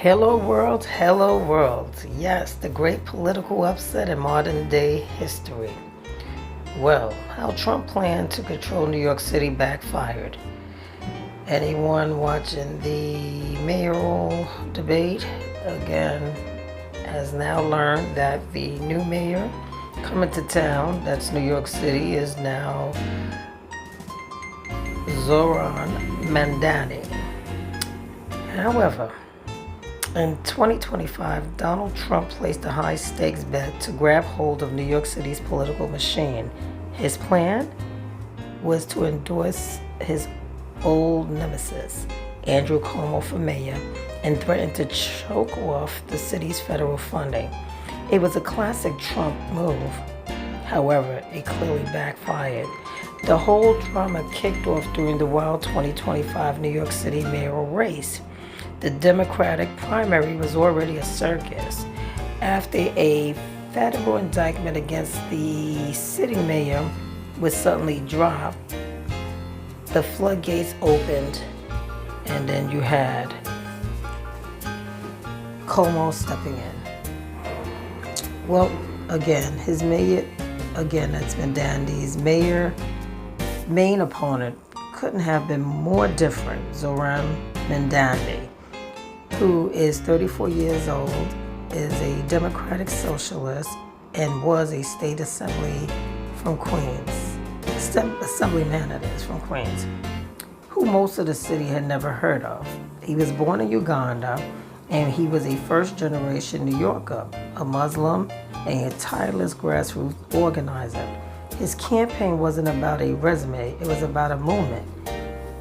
Hello world, hello world. Yes, the great political upset in modern day history. Well, how Trump planned to control New York City backfired. Anyone watching the mayoral debate again has now learned that the new mayor coming to town, that's New York City, is now Zohran Mamdani. However, in 2025, Donald Trump placed a high stakes bet to grab hold of New York City's political machine. His plan was to endorse his old nemesis, Andrew Cuomo, for mayor and threatened to choke off the city's federal funding. It was a classic Trump move. However, it clearly backfired. The whole drama kicked off during the wild 2025 New York City mayoral race. The Democratic primary was already a circus. After a federal indictment against the sitting mayor was suddenly dropped, the floodgates opened, and then you had Cuomo stepping in. Well, again, his mayor, that's Mamdani's main opponent couldn't have been more different. Zohran Mamdani, who is 34 years old, is a Democratic socialist, and was a state assemblyman from Queens, who most of the city had never heard of. He was born in Uganda, and he was a first-generation New Yorker, a Muslim, and a tireless grassroots organizer. His campaign wasn't about a resume, it was about a movement.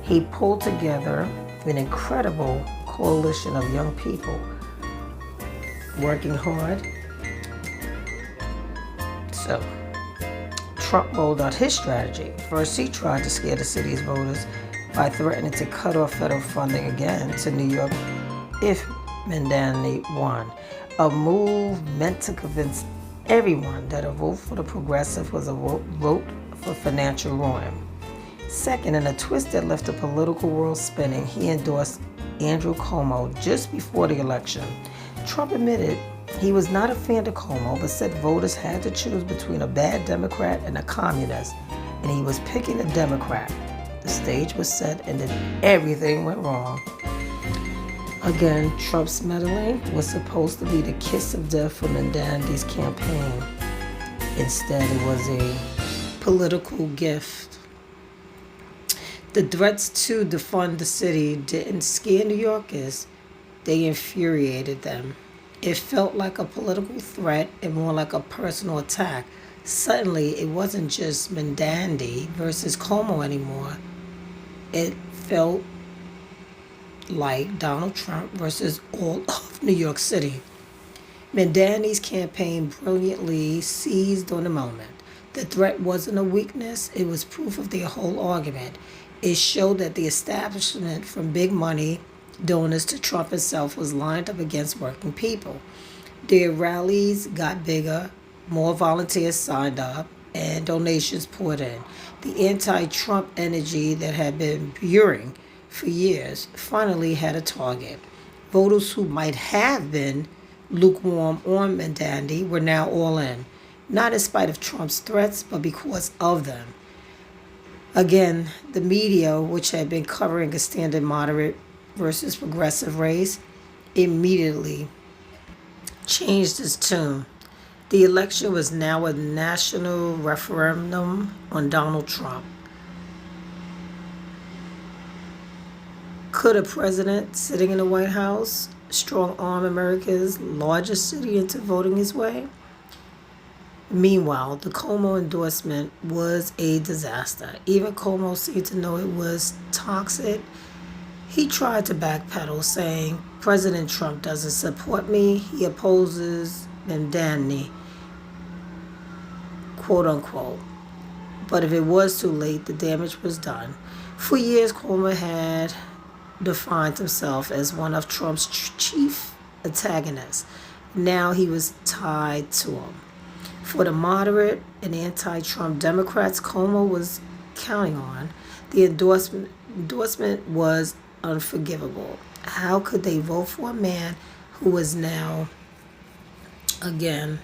He pulled together an incredible coalition of young people working hard. So, Trump rolled out his strategy. First, he tried to scare the city's voters by threatening to cut off federal funding again to New York if Mamdani won. A move meant to convince everyone that a vote for the progressive was a vote for financial ruin. Second, in a twist that left the political world spinning, he endorsed Andrew Cuomo just before the election. Trump admitted he was not a fan of Cuomo, but said voters had to choose between a bad Democrat and a communist, and he was picking a Democrat. The stage was set, and then everything went wrong. Again, Trump's meddling was supposed to be the kiss of death for Mamdani's campaign. Instead, it was a political gift. The threats to defund the city didn't scare New Yorkers, they infuriated them. It felt like a political threat and more like a personal attack. Suddenly, it wasn't just Mamdani versus Cuomo anymore. It felt like Donald Trump versus all of New York City. Mamdani's campaign brilliantly seized on the moment. The threat wasn't a weakness, it was proof of their whole argument. It showed that the establishment, from big money donors to Trump himself, was lined up against working people. Their rallies got bigger, more volunteers signed up, and donations poured in. The anti-Trump energy that had been brewing for years finally had a target. Voters who might have been lukewarm on Mamdani were now all in, not in spite of Trump's threats, but because of them. Again, the media, which had been covering a standard moderate versus progressive race, immediately changed its tune. The election was now a national referendum on Donald Trump. Could a president sitting in the White House strong arm America's largest city into voting his way? Meanwhile, the Cuomo endorsement was a disaster. Even Cuomo seemed to know it was toxic. He tried to backpedal, saying, President Trump doesn't support me, he opposes Mamdani, quote unquote. But if it was too late, the damage was done. For years, Cuomo had defined himself as one of Trump's chief antagonists. Now he was tied to him. For the moderate and anti-Trump Democrats Cuomo was counting on, the endorsement was unforgivable. How could they vote for a man who is now, again,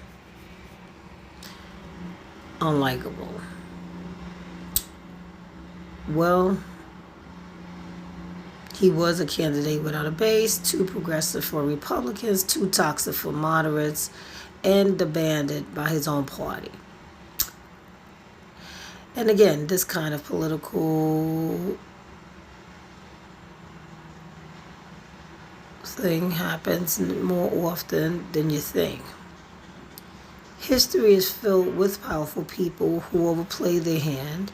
unlikable? Well, he was a candidate without a base, too progressive for Republicans, too toxic for moderates, and abandoned by his own party. And again, this kind of political thing happens more often than you think. History is filled with powerful people who overplay their hand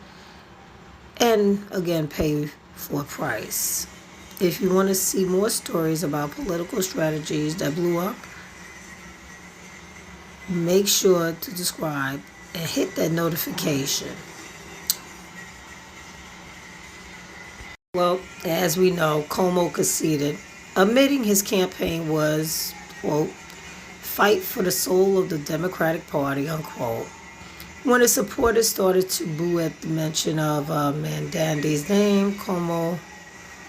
and again pay for a price. If you want to see more stories about political strategies that blew up, make sure to subscribe and hit that notification. Well, as we know, Cuomo conceded, admitting his campaign was, quote, fight for the soul of the Democratic Party, unquote. When his supporters started to boo at the mention of Mamdani's name, Cuomo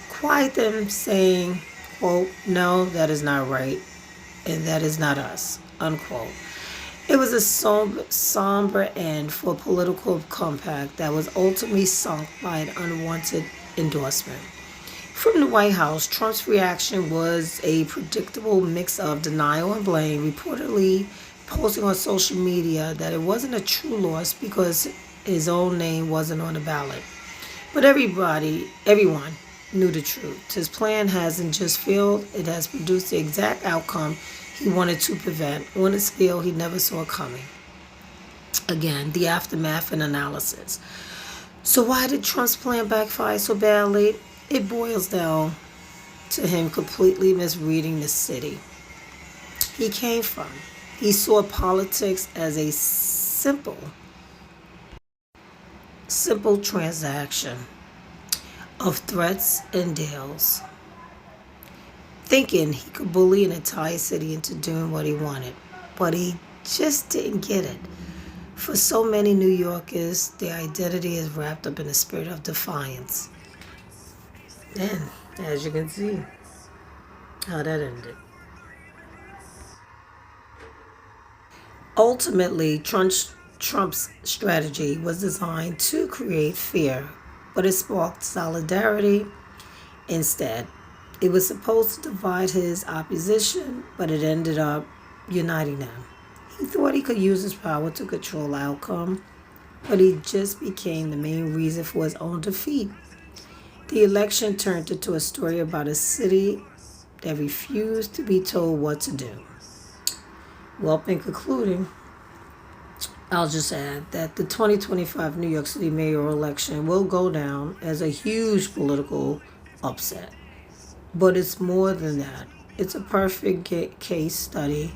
quieted them, saying, quote, no, that is not right, and that is not us, unquote. It was a somber end for a political compact that was ultimately sunk by an unwanted endorsement. From the White House, Trump's reaction was a predictable mix of denial and blame, reportedly posting on social media that it wasn't a true loss because his own name wasn't on the ballot. But everyone knew the truth. His plan hasn't just failed, it has produced the exact outcome he wanted to prevent on a scale he never saw coming. Again, the aftermath and analysis. So why did Trump's plan backfire so badly? It boils down to him completely misreading the city he came from. He saw politics as a simple transaction of threats and deals, thinking he could bully an entire city into doing what he wanted. But he just didn't get it. For so many New Yorkers, their identity is wrapped up in the spirit of defiance. And as you can see, how that ended. Ultimately, Trump's strategy was designed to create fear, but it sparked solidarity instead. It was supposed to divide his opposition, but it ended up uniting them. He thought he could use his power to control the outcome, but he just became the main reason for his own defeat. The election turned into a story about a city that refused to be told what to do. Well, in concluding, I'll just add that the 2025 New York City mayoral election will go down as a huge political upset. But it's more than that. It's a perfect case study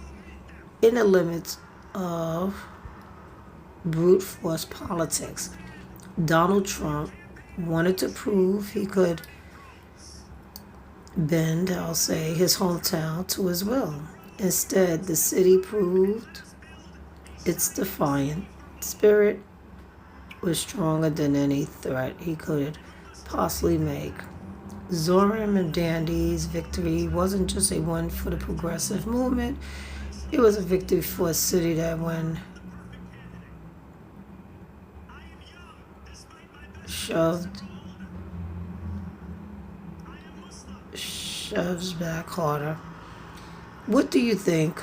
in the limits of brute force politics. Donald Trump wanted to prove he could bend, I'll say, his hometown to his will. Instead, the city proved its defiant spirit was stronger than any threat he could possibly make. Zohran Mamdani's victory wasn't just a win for the progressive movement, it was a victory for a city that when shoves back harder. What do you think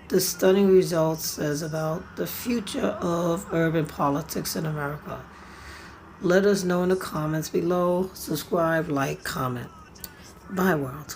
the stunning results says about the future of urban politics in America? Let us know in the comments below. Subscribe, like, comment. Bye, world.